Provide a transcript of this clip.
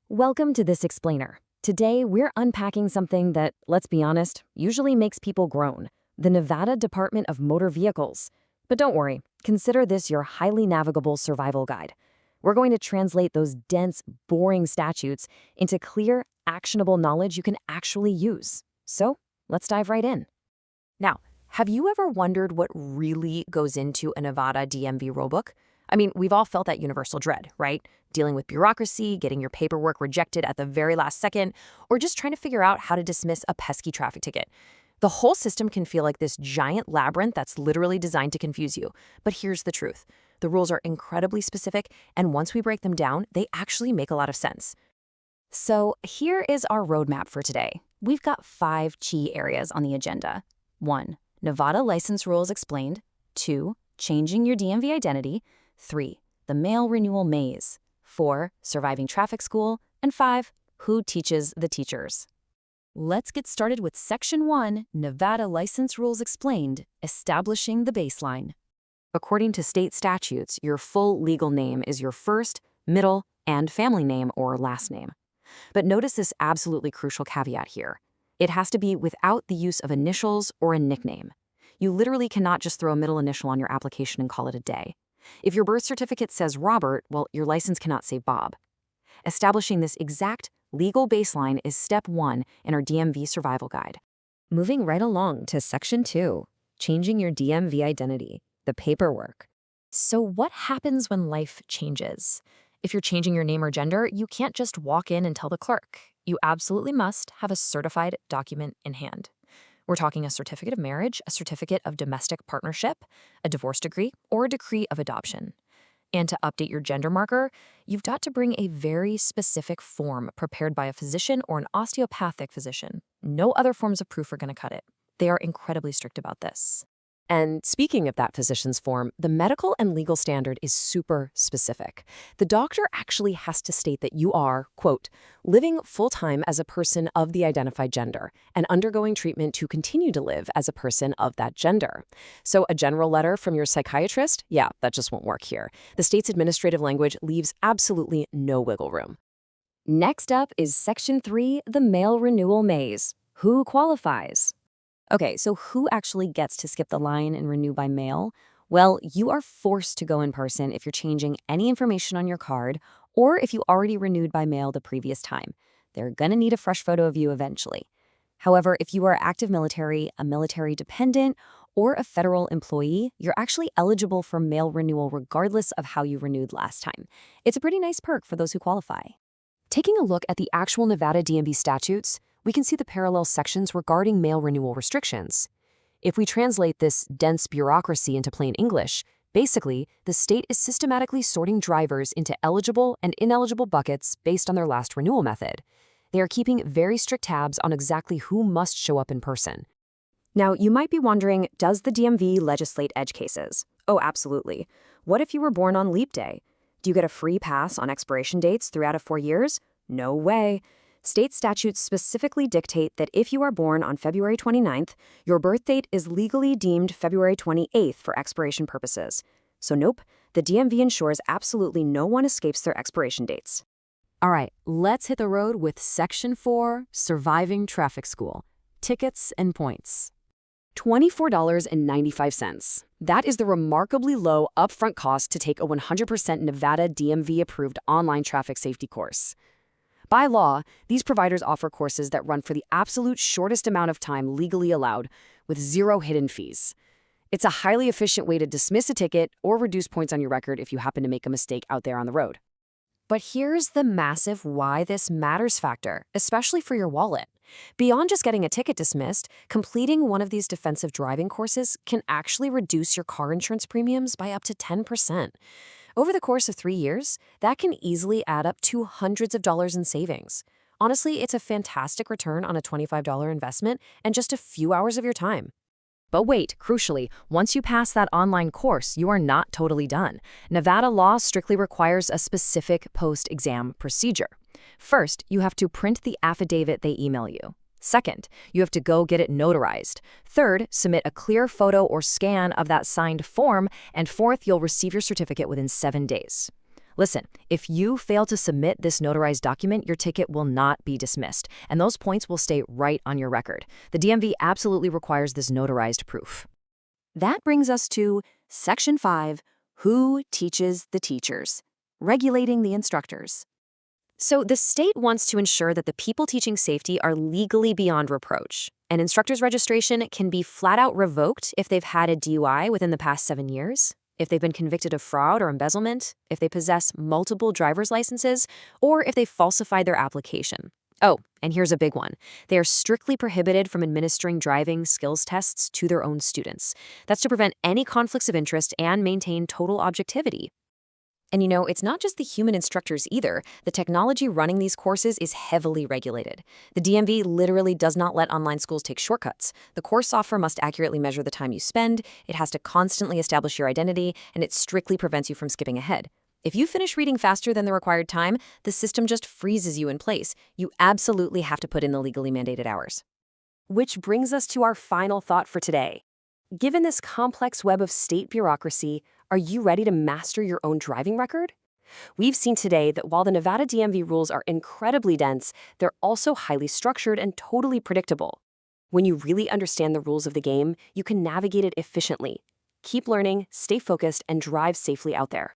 Welcome to this explainer. Today, we're unpacking something that, let's be honest, usually makes people groan: the Nevada Department of Motor Vehicles. But don't worry, consider this your highly navigable survival guide. We're going to translate those dense, boring statutes into clear, actionable knowledge you can actually use. So, let's dive right in. Now, have you ever wondered what really goes into a Nevada DMV rulebook? I mean, we've all felt that universal dread, right? Dealing with bureaucracy, getting your paperwork rejected at the very last second, or just trying to figure out how to dismiss a pesky traffic ticket. The whole system can feel like this giant labyrinth that's literally designed to confuse you. But here's the truth. The rules are incredibly specific, and once we break them down, they actually make a lot of sense. So here is our roadmap for today. We've got 5 key areas on the agenda. 1. Nevada license rules explained. 2. Changing your DMV identity. 3. The mail renewal maze. 4. Surviving traffic school. And 5. Who teaches the teachers? Let's get started with Section 1, Nevada License Rules Explained, Establishing the Baseline. According to state statutes, your full legal name is your first, middle, and family name or last name. But notice this absolutely crucial caveat here. It has to be without the use of initials or a nickname. You literally cannot just throw a middle initial on your application and call it a day. If your birth certificate says Robert, well, your license cannot say Bob. Establishing this exact legal baseline is step 1 in our DMV survival guide. Moving right along to Section 2, changing your DMV identity, the paperwork. So what happens when life changes? If you're changing your name or gender, you can't just walk in and tell the clerk. You absolutely must have a certified document in hand. We're talking a certificate of marriage, a certificate of domestic partnership, a divorce decree, or a decree of adoption. And to update your gender marker, you've got to bring a very specific form prepared by a physician or an osteopathic physician. No other forms of proof are going to cut it. They are incredibly strict about this. And speaking of that physician's form, the medical and legal standard is super specific. The doctor actually has to state that you are, quote, living full-time as a person of the identified gender and undergoing treatment to continue to live as a person of that gender. So a general letter from your psychiatrist? Yeah, that just won't work here. The state's administrative language leaves absolutely no wiggle room. Next up is Section 3, the mail renewal maze. Who qualifies? Okay, so who actually gets to skip the line and renew by mail? Well, you are forced to go in person if you're changing any information on your card or if you already renewed by mail the previous time. They're going to need a fresh photo of you eventually. However, if you are active military, a military dependent, or a federal employee, you're actually eligible for mail renewal regardless of how you renewed last time. It's a pretty nice perk for those who qualify. Taking a look at the actual Nevada DMV statutes, we can see the parallel sections regarding mail renewal restrictions. If we translate this dense bureaucracy into plain English, basically, the state is systematically sorting drivers into eligible and ineligible buckets based on their last renewal method. They are keeping very strict tabs on exactly who must show up in person. Now, you might be wondering, does the DMV legislate edge cases? Oh, absolutely. What if you were born on Leap Day? Do you get a free pass on expiration dates 3 out of 4 years? No way. State statutes specifically dictate that if you are born on February 29th, your birth date is legally deemed February 28th for expiration purposes. So nope, the DMV ensures absolutely no one escapes their expiration dates. All right, let's hit the road with Section 4, Surviving Traffic School, Tickets and Points. $24.95. That is the remarkably low upfront cost to take a 100% Nevada DMV-approved online traffic safety course. By law, these providers offer courses that run for the absolute shortest amount of time legally allowed, with 0 hidden fees. It's a highly efficient way to dismiss a ticket or reduce points on your record if you happen to make a mistake out there on the road. But here's the massive why this matters factor, especially for your wallet. Beyond just getting a ticket dismissed, completing one of these defensive driving courses can actually reduce your car insurance premiums by up to 10%. Over the course of 3 years, that can easily add up to hundreds of dollars in savings. Honestly, it's a fantastic return on a $25 investment and just a few hours of your time. But wait, crucially, once you pass that online course, you are not totally done. Nevada law strictly requires a specific post-exam procedure. First, you have to print the affidavit they email you. Second, you have to go get it notarized. Third, submit a clear photo or scan of that signed form. And fourth, you'll receive your certificate within 7 days. Listen, if you fail to submit this notarized document, your ticket will not be dismissed, and those points will stay right on your record. The DMV absolutely requires this notarized proof. That brings us to Section 5, Who Teaches the Teachers? Regulating the instructors. So the state wants to ensure that the people teaching safety are legally beyond reproach. An instructor's registration can be flat out revoked if they've had a DUI within the past 7 years, if they've been convicted of fraud or embezzlement, if they possess multiple driver's licenses, or if they falsified their application. Oh, and here's a big one. They are strictly prohibited from administering driving skills tests to their own students. That's to prevent any conflicts of interest and maintain total objectivity. And it's not just the human instructors either. The technology running these courses is heavily regulated. The DMV literally does not let online schools take shortcuts. The course software must accurately measure the time you spend, it has to constantly establish your identity, and it strictly prevents you from skipping ahead. If you finish reading faster than the required time, the system just freezes you in place. You absolutely have to put in the legally mandated hours. Which brings us to our final thought for today. Given this complex web of state bureaucracy, are you ready to master your own driving record? We've seen today that while the Nevada DMV rules are incredibly dense, they're also highly structured and totally predictable. When you really understand the rules of the game, you can navigate it efficiently. Keep learning, stay focused, and drive safely out there.